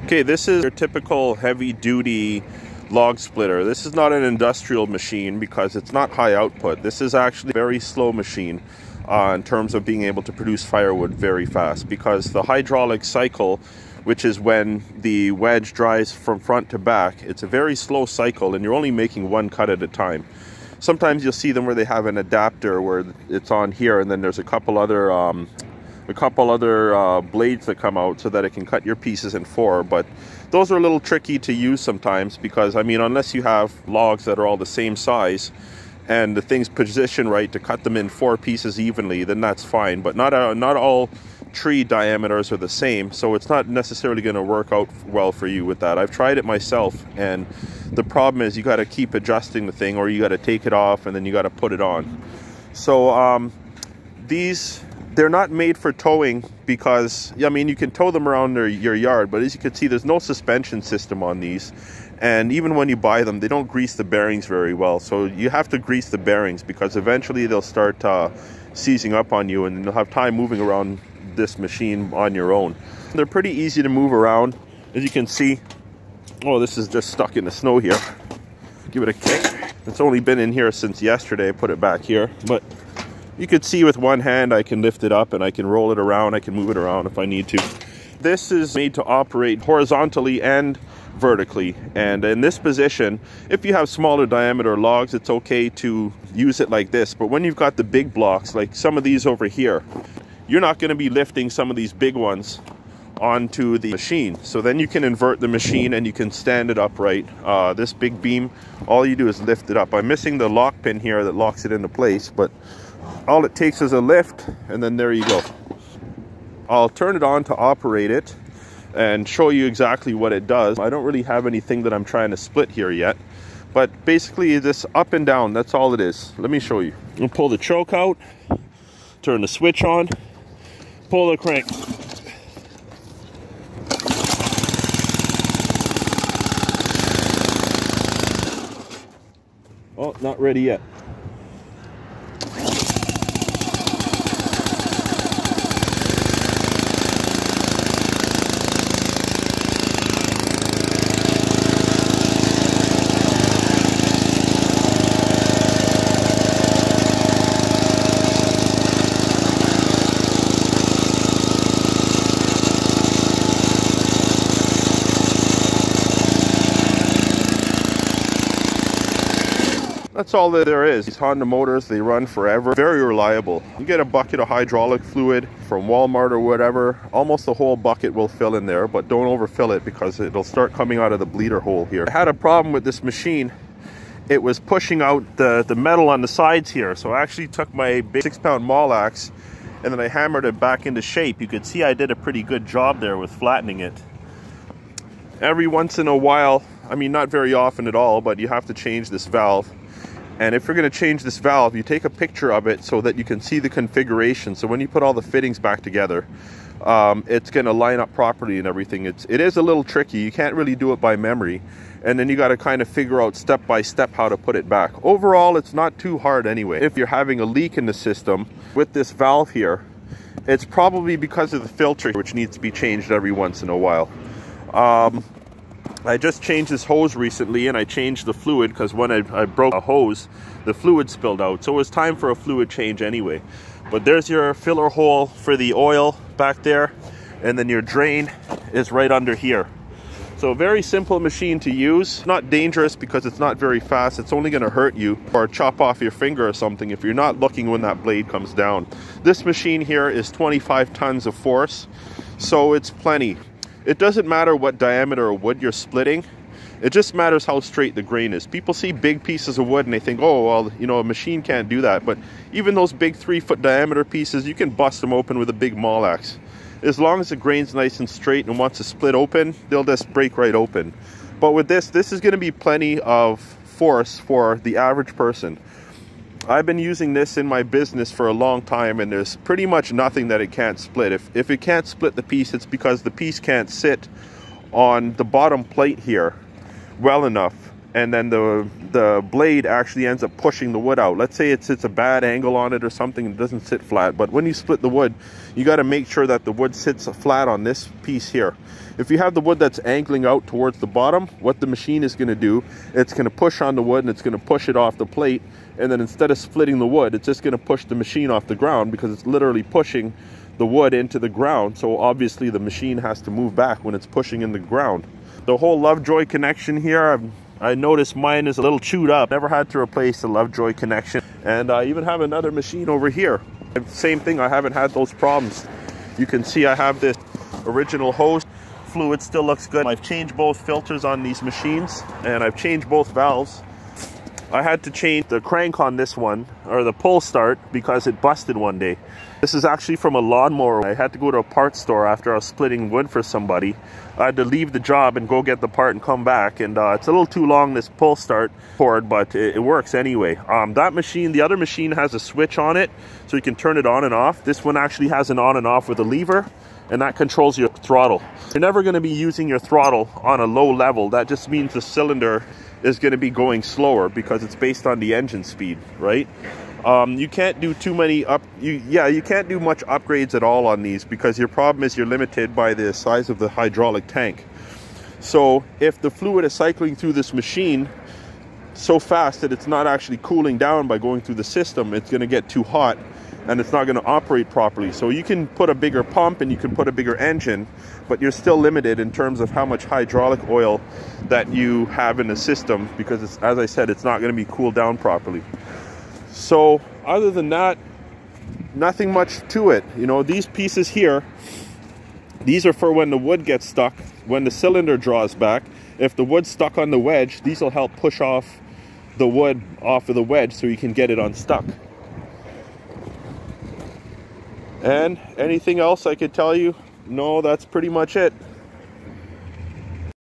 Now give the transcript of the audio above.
Okay, this is your typical heavy-duty log splitter. This is not an industrial machine because it's not high output. This is actually a very slow machine in terms of being able to produce firewood very fast, because the hydraulic cycle, which is when the wedge drives from front to back, it's a very slow cycle and you're only making one cut at a time. Sometimes you'll see them where they have an adapter where it's on here, and then there's a couple other blades that come out so that it can cut your pieces in four. But those are a little tricky to use sometimes because, I mean, unless you have logs that are all the same size and the thing's positioned right to cut them in four pieces evenly, then that's fine. But not all tree diameters are the same, so it's not necessarily going to work out well for you with that. I've tried it myself, and the problem is you got to keep adjusting the thing, or you got to take it off and then you got to put it on. So they're not made for towing because, I mean, you can tow them around your yard, but as you can see, there's no suspension system on these. And even when you buy them, they don't grease the bearings very well. So you have to grease the bearings because eventually they'll start seizing up on you, and you'll have time moving around this machine on your own. They're pretty easy to move around. As you can see, oh, this is just stuck in the snow here. Give it a kick. It's only been in here since yesterday. I put it back here, but you can see with one hand I can lift it up and I can roll it around. I can move it around if I need to. This is made to operate horizontally and vertically, and in this position, if you have smaller diameter logs, it's okay to use it like this. But when you've got the big blocks, like some of these over here, you're not going to be lifting some of these big ones onto the machine. So then you can invert the machine and you can stand it upright. This big beam, all you do is lift it up. I'm missing the lock pin here that locks it into place, but all it takes is a lift, and then there you go. I'll turn it on to operate it and show you exactly what it does. I don't really have anything that I'm trying to split here yet, but basically this up and down, that's all it is. Let me show you. I'll pull the choke out, turn the switch on, pull the crank. Oh, not ready yet. That's all that there is. These Honda motors, they run forever. Very reliable. You get a bucket of hydraulic fluid from Walmart or whatever, almost the whole bucket will fill in there, but don't overfill it because it'll start coming out of the bleeder hole here. I had a problem with this machine. It was pushing out the metal on the sides here, so I actually took my big 6-pound maul axe and then I hammered it back into shape. You could see I did a pretty good job there with flattening it. Every once in a while, I mean not very often at all, but you have to change this valve. And if you're going to change this valve, you take a picture of it so that you can see the configuration. So when you put all the fittings back together, it's going to line up properly and everything. It is a little tricky. You can't really do it by memory. And then you got to kind of figure out step by step how to put it back. Overall, it's not too hard anyway. If you're having a leak in the system with this valve here, it's probably because of the filter, which needs to be changed every once in a while. I just changed this hose recently, and I changed the fluid because when I broke a hose, the fluid spilled out. So it was time for a fluid change anyway. But there's your filler hole for the oil back there, and then your drain is right under here. So a very simple machine to use. Not dangerous because it's not very fast. It's only going to hurt you or chop off your finger or something if you're not looking when that blade comes down. This machine here is 25 tons of force, so it's plenty. It doesn't matter what diameter of wood you're splitting. It just matters how straight the grain is. People see big pieces of wood and they think, oh, well, you know, a machine can't do that. But even those big 3-foot diameter pieces, you can bust them open with a big maul axe. As long as the grain's nice and straight and wants to split open, they'll just break right open. But with this is going to be plenty of force for the average person. I've been using this in my business for a long time, and there's pretty much nothing that it can't split. If it can't split the piece, it's because the piece can't sit on the bottom plate here well enough, and then the blade actually ends up pushing the wood out. Let's say it's a bad angle on it or something, it doesn't sit flat, but when you split the wood, you got to make sure that the wood sits flat on this piece here. If you have the wood that's angling out towards the bottom, what the machine is going to do, it's going to push on the wood and it's going to push it off the plate. And then instead of splitting the wood, it's just going to push the machine off the ground, because it's literally pushing the wood into the ground. So obviously the machine has to move back when it's pushing in the ground. The whole Lovejoy connection here, I noticed mine is a little chewed up. Never had to replace the Lovejoy connection. And I even have another machine over here. Same thing, I haven't had those problems. You can see I have this original hose. Fluid still looks good. I've changed both filters on these machines, and I've changed both valves. I had to change the crank on this one, or the pull start, because it busted one day. This is actually from a lawnmower. I had to go to a parts store after I was splitting wood for somebody. I had to leave the job and go get the part and come back, and it's a little too long, this pull start cord, but it works anyway. That machine, the other machine, has a switch on it so you can turn it on and off. This one actually has an on and off with a lever, and that controls your throttle. You're never going to be using your throttle on a low level. That just means the cylinder is going to be going slower because it's based on the engine speed, right? You can't do too many you can't do much upgrades at all on these, because your problem is you're limited by the size of the hydraulic tank. So if the fluid is cycling through this machine so fast that it's not actually cooling down by going through the system, it's going to get too hot and it's not going to operate properly. So you can put a bigger pump and you can put a bigger engine, but you're still limited in terms of how much hydraulic oil that you have in the system, because it's, as I said, it's not going to be cooled down properly. So other than that, nothing much to it. You know, these pieces here, these are for when the wood gets stuck, when the cylinder draws back. If the wood's stuck on the wedge, these will help push off the wood off of the wedge so you can get it unstuck. And anything else I could tell you? No, that's pretty much it.